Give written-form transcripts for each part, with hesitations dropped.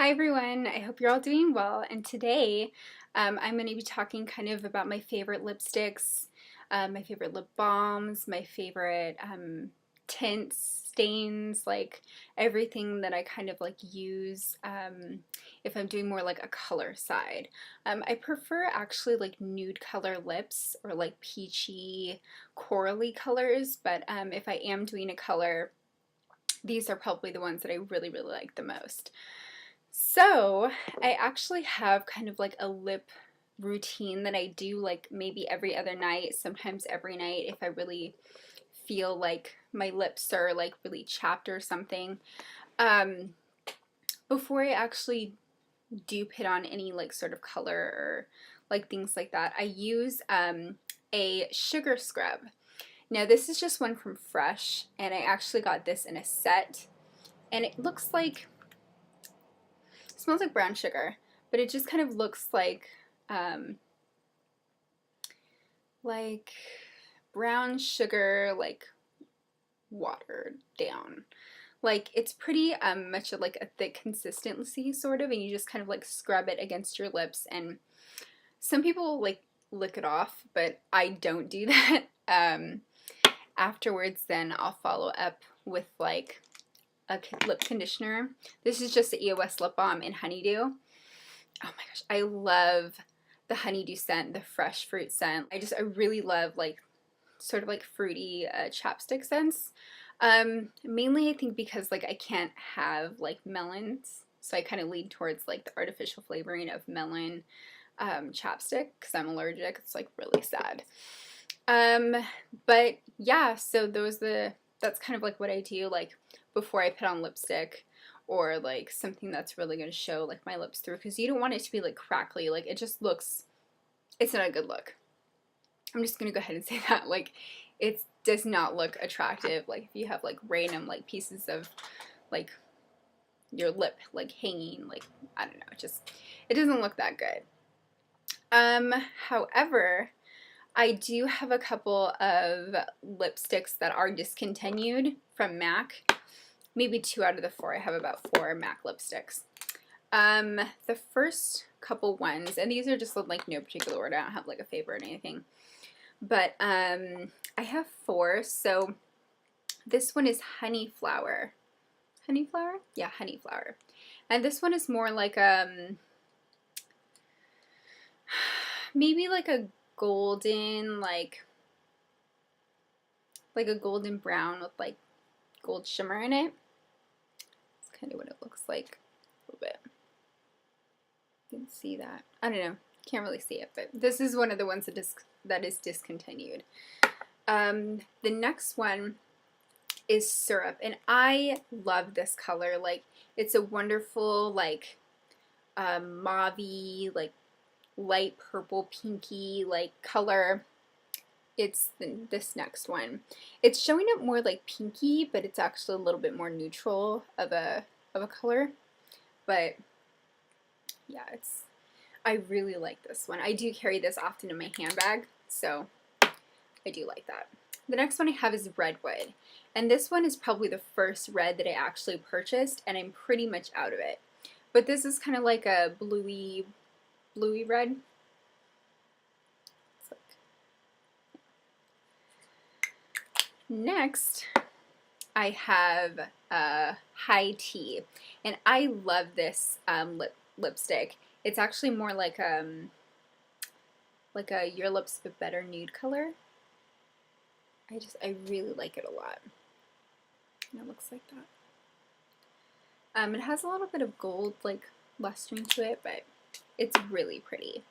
Hi everyone, I hope you're all doing well, and today I'm going to be talking kind of about my favorite lipsticks, my favorite lip balms, my favorite tints, stains, like everything that I kind of like use if I'm doing more like a color side. I prefer actually like nude color lips or like peachy, corally colors, but if I am doing a color, these are probably the ones that I really like the most. So, I actually have kind of like a lip routine that I do like maybe every other night, sometimes every night if I really feel like my lips are like really chapped or something. Um, Before I actually do put on any like sort of color or like things like that, I use a sugar scrub. Now this is just one from Fresh, and I actually got this in a set, and it looks like it smells like brown sugar, but it just kind of looks um, like brown sugar, like watered down. Like it's pretty much like a thick consistency sort of, and you just kind of like scrub it against your lips. And some people like lick it off, but I don't do that. Afterwards, then I'll follow up with like a lip conditioner. This is just the EOS lip balm in honeydew. Oh my gosh, I love the honeydew scent, the fresh fruit scent. I really love like sort of like fruity chapstick scents. Mainly I think because like I can't have like melons, so I kind of lean towards like the artificial flavoring of melon chapstick because I'm allergic. It's like really sad. Um, but yeah, so that's kind of like what I do like before I put on lipstick or like something that's really going to show like my lips through, because you don't want it to be like crackly. Like it just looks, it's not a good look. I'm just going to go ahead and say that. Like it does not look attractive. Like if you have like random like pieces of like your lip like hanging, like I don't know, it doesn't look that good. However, I do have a couple of lipsticks that are discontinued from MAC. Maybe 2 out of the 4. I have about 4 MAC lipsticks. The first couple ones, and these are just like no particular order. I don't have like a favorite or anything. But I have 4. So this one is honeyflower. Honeyflower? Yeah, honeyflower. And this one is more like maybe like a golden, like a golden brown with like gold shimmer in it. That's kind of what it looks like a little bit. You can see that. I don't know. Can't really see it, but this is one of the ones that is discontinued. The next one is Syrup, and I love this color. Like it's a wonderful like mauve-y, like light purple pinky like color. It's this next one. It's showing up more like pinky, but it's actually a little bit more neutral of a color. But yeah, I really like this one. I do carry this often in my handbag, so I do like that. The next one I have is Redwood, and this one is probably the first red that I actually purchased, and I'm pretty much out of it. But this is kind of like a bluey red. Next, I have High Tea, and I love this lipstick. It's actually more like a Your Lips But Better nude color. I really like it a lot. And it looks like that. It has a little bit of gold like lustering to it, but it's really pretty.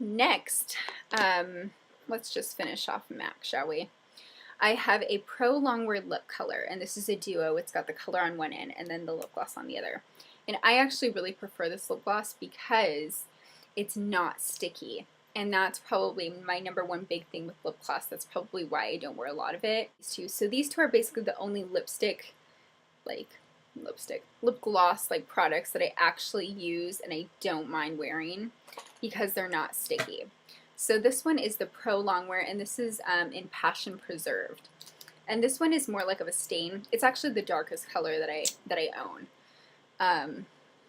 Next, let's just finish off MAC, shall we? I have a ProLongwear lip color, and this is a duo. It's got the color on one end and then the lip gloss on the other. And I actually really prefer this lip gloss because it's not sticky. And that's probably my #1 big thing with lip gloss. That's probably why I don't wear a lot of it. So these two are basically the only lip gloss like products that I actually use and I don't mind wearing because they're not sticky. So this one is the ProLongwear, and this is in Passion Preserved. And this one is more like of a stain. It's actually the darkest color that I own.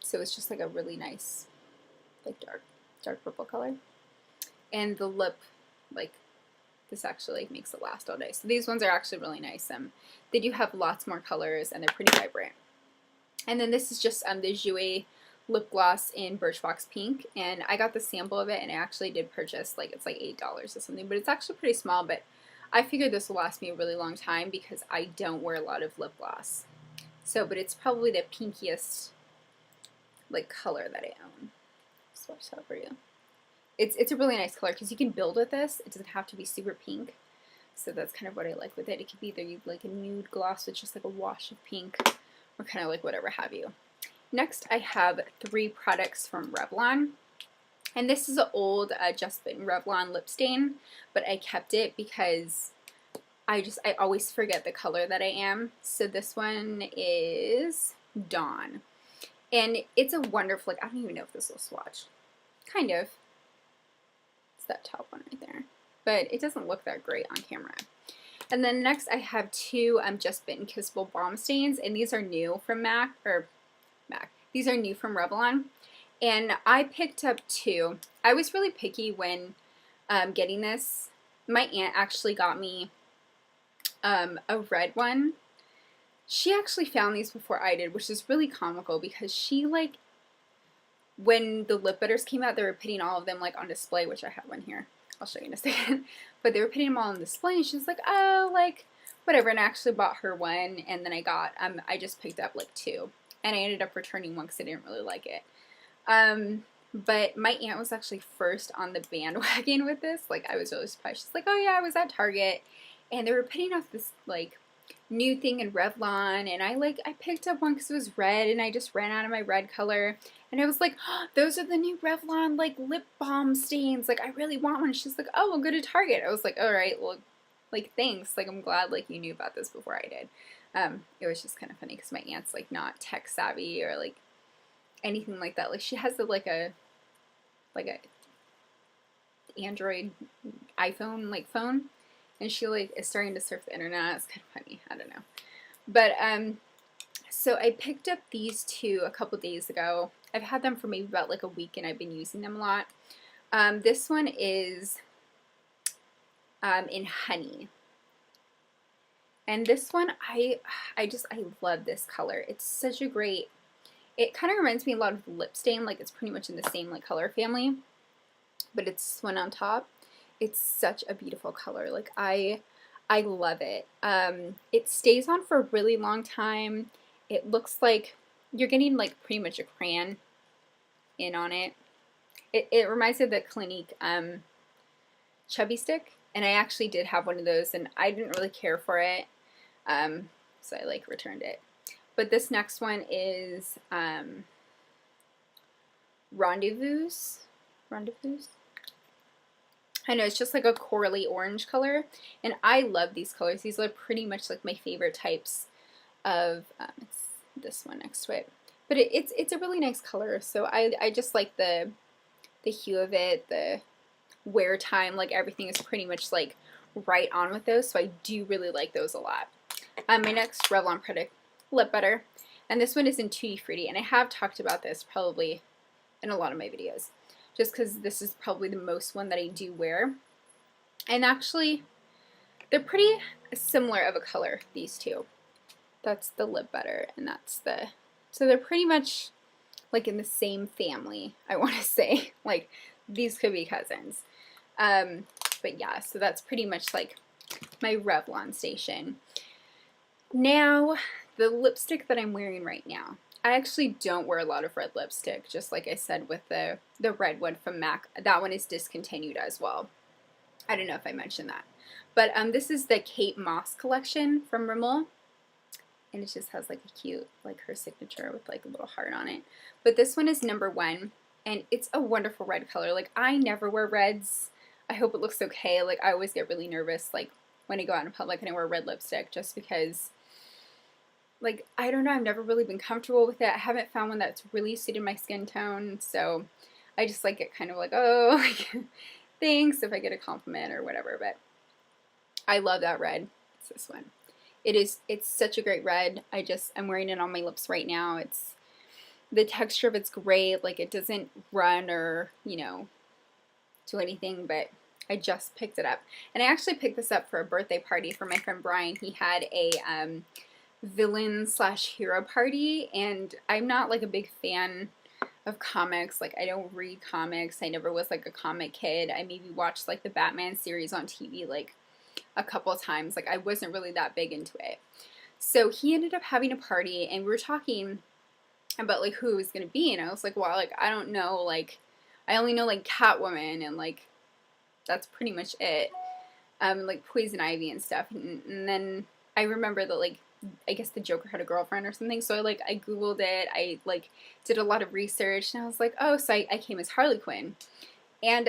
So it's just like a really nice, like dark purple color. And the lip, like, this actually like makes it last all day. So these ones are actually really nice. They do have lots more colors and they're pretty vibrant. And then this is just the Jouer lip gloss in Birchbox Pink, and I got the sample of it, and I actually did purchase, like, it's like $8 or something, but it's actually pretty small. But I figured this will last me a really long time because I don't wear a lot of lip gloss. So, but it's probably the pinkiest, like, color that I own. Swatch that for you. It's a really nice color because you can build with this. It doesn't have to be super pink. So that's kind of what I like with it. It could be either like a nude gloss with just like a wash of pink, or kind of like whatever have you. Next, I have 3 products from Revlon. And this is an old Just Bitten Revlon lip stain, but I kept it because I always forget the color that I am. So this one is Dawn. And it's a wonderful, like, I don't even know if this will swatch. Kind of. It's that top one right there. But it doesn't look that great on camera. And then next I have 2 Just Bitten Kissable Balm Stains, and these are new from These are new from Revlon. And I picked up 2. I was really picky when getting this. My aunt actually got me a red one. She actually found these before I did, which is really comical because she, like, when the lip butters came out, they were putting all of them, like, on display, which I have one here. I'll show you in a second. But they were putting them all on display, and she was like, oh, like, whatever. And I actually bought her one, and then I just picked up, like, 2. And I ended up returning one because I didn't really like it. But my aunt was actually first on the bandwagon with this. Like, I was really surprised. She's like, oh, yeah, I was at Target, and they were putting off this, like, new thing in Revlon, and I picked up one because it was red, and I just ran out of my red color. And I was like, oh, those are the new Revlon, like, lip balm stains. Like, I really want one. She's like, oh, we'll go to Target. I was like, all right, well, like, thanks. Like, I'm glad, like, you knew about this before I did. It was just kind of funny because my aunt's, like, not tech savvy or, like, anything like that. Like, she has, like a Android iPhone, like, phone. And she, like, is starting to surf the internet. It's kind of funny. I don't know. But, so I picked up these 2 a couple days ago. I've had them for maybe about like a week, and I've been using them a lot. This one is in honey. And this one, I love this color. It's such a great, it kind of reminds me a lot of lip stain. Like, it's pretty much in the same, like, color family. But it's this one on top. It's such a beautiful color. Like, I love it. It stays on for a really long time. It looks like you're getting, like, pretty much a crayon in on it. It reminds me of the Clinique Chubby Stick, and I actually did have one of those, and I didn't really care for it, so I, like, returned it. But this next one is Rendezvous. I know, it's just like a corally orange color, and I love these colors. These are pretty much like my favorite types of, it's this one next to it. But it's a really nice color, so I just like the hue of it, the wear time, like, everything is pretty much, like, right on with those, so I do really like those a lot. My next Revlon product, lip butter, and this one is in Tutti Frutti, and I have talked about this probably in a lot of my videos, just because this is probably the most one that I do wear. And actually, they're pretty similar of a color, these 2. That's the lip butter, and that's the, so they're pretty much like in the same family, I want to say. Like, these could be cousins. But yeah, so that's pretty much like my Revlon station. Now, the lipstick that I'm wearing right now, I actually don't wear a lot of red lipstick, just like I said with the Redwood from MAC. That one is discontinued as well. I don't know if I mentioned that. But this is the Kate Moss collection from Rimmel. And it just has, like, a cute, like, her signature with, like, a little heart on it. But this one is number 1, and it's a wonderful red color. Like, I never wear reds. I hope it looks okay. Like, I always get really nervous, like, when I go out in public and I wear red lipstick, just because, like, I don't know, I've never really been comfortable with it. I haven't found one that's really suited my skin tone, so I just, like, get kind of like, oh, like, thanks if I get a compliment or whatever. But I love that red. It's this one. It's such a great red. I'm wearing it on my lips right now. The texture of it's great, like it doesn't run or, you know, do anything, but I just picked it up. And I actually picked this up for a birthday party for my friend Brian. He had a villain slash hero party, and I'm not like a big fan of comics. Like I don't read comics. I never was like a comic kid. I maybe watched like the Batman series on TV like a couple of times. Like I wasn't really that big into it. So he ended up having a party, and we were talking about like who it was gonna be, and I was like, well, like I don't know, like I only know like Catwoman, and like that's pretty much it. Like Poison Ivy and stuff. And then I remember that like I guess the Joker had a girlfriend or something. So I Googled it. I like did a lot of research, and I was like, oh, so I came as Harley Quinn. And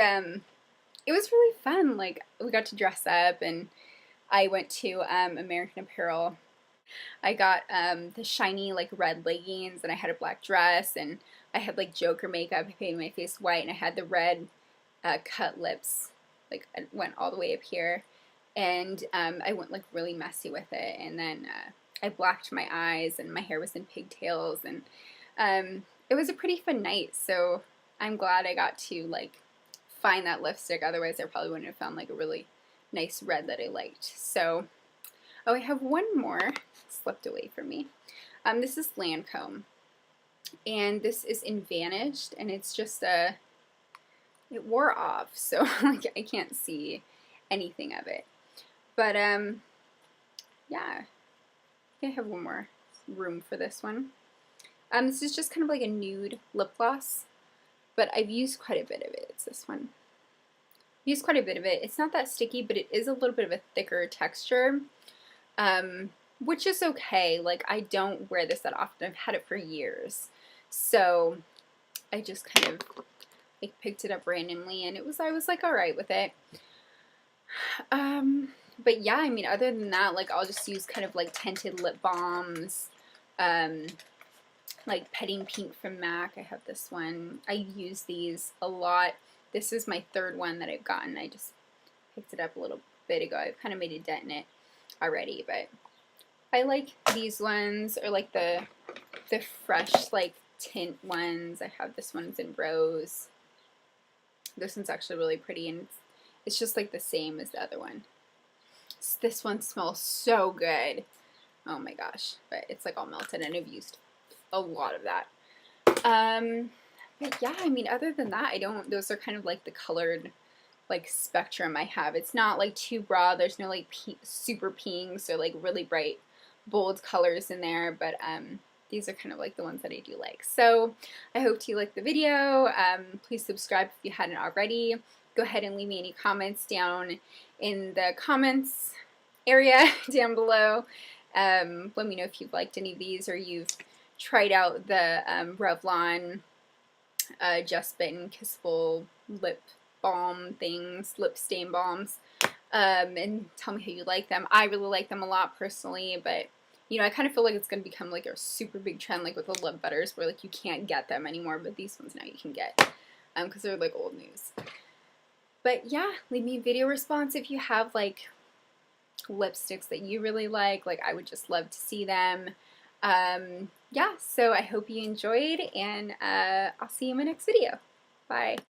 it was really fun. Like we got to dress up, and I went to American Apparel. I got the shiny like red leggings, and I had a black dress, and I had like Joker makeup. I painted my face white, and I had the red cut lips. Like I went all the way up here, and I went like really messy with it, and then I blacked my eyes, and my hair was in pigtails, and it was a pretty fun night. So I'm glad I got to like find that lipstick. Otherwise, I probably wouldn't have found like a really nice red that I liked. So, oh, I have one more slipped away from me. This is Lancome, and this is in Vanished, and it's just a it wore off, so like I can't see anything of it. But yeah, I have one more room for this one. This is just kind of like a nude lip gloss, but I've used quite a bit of it. It's this one. I've used quite a bit of it. It's not that sticky, but it is a little bit of a thicker texture, which is okay. Like I don't wear this that often. I've had it for years, so I just kind of like picked it up randomly, and I was like all right with it. But yeah, I mean, other than that, like I'll just use kind of like tinted lip balms, like Petting Pink from MAC. I have this one. I use these a lot. This is my third one that I've gotten. I just picked it up a little bit ago. I've kind of made a dent in it already, but I like these ones, or like the fresh like tint ones. I have this one's in rose. This one's actually really pretty, and it's just like the same as the other one. This one smells so good. Oh my gosh, but it's like all melted, and I've used a lot of that. But yeah, I mean, other than that, those are kind of like the colored like spectrum I have. It's not like too broad. There's no like super pinks or like really bright bold colors in there, but these are kind of like the ones that I do like. So I hope you liked the video. Please subscribe if you hadn't already. Go ahead and leave me any comments down in the comments area down below. Let me know if you've liked any of these, or you've tried out the Revlon Just Bitten Kissable lip balm things, lip stain balms, and tell me how you like them. I really like them a lot personally, but you know, I kind of feel like it's going to become like a super big trend, like with the lip butters, where like you can't get them anymore, but these ones now you can get, because they're like old news. But yeah, leave me a video response if you have like lipsticks that you really like. Like I would just love to see them. Yeah, so I hope you enjoyed, and I'll see you in my next video. Bye.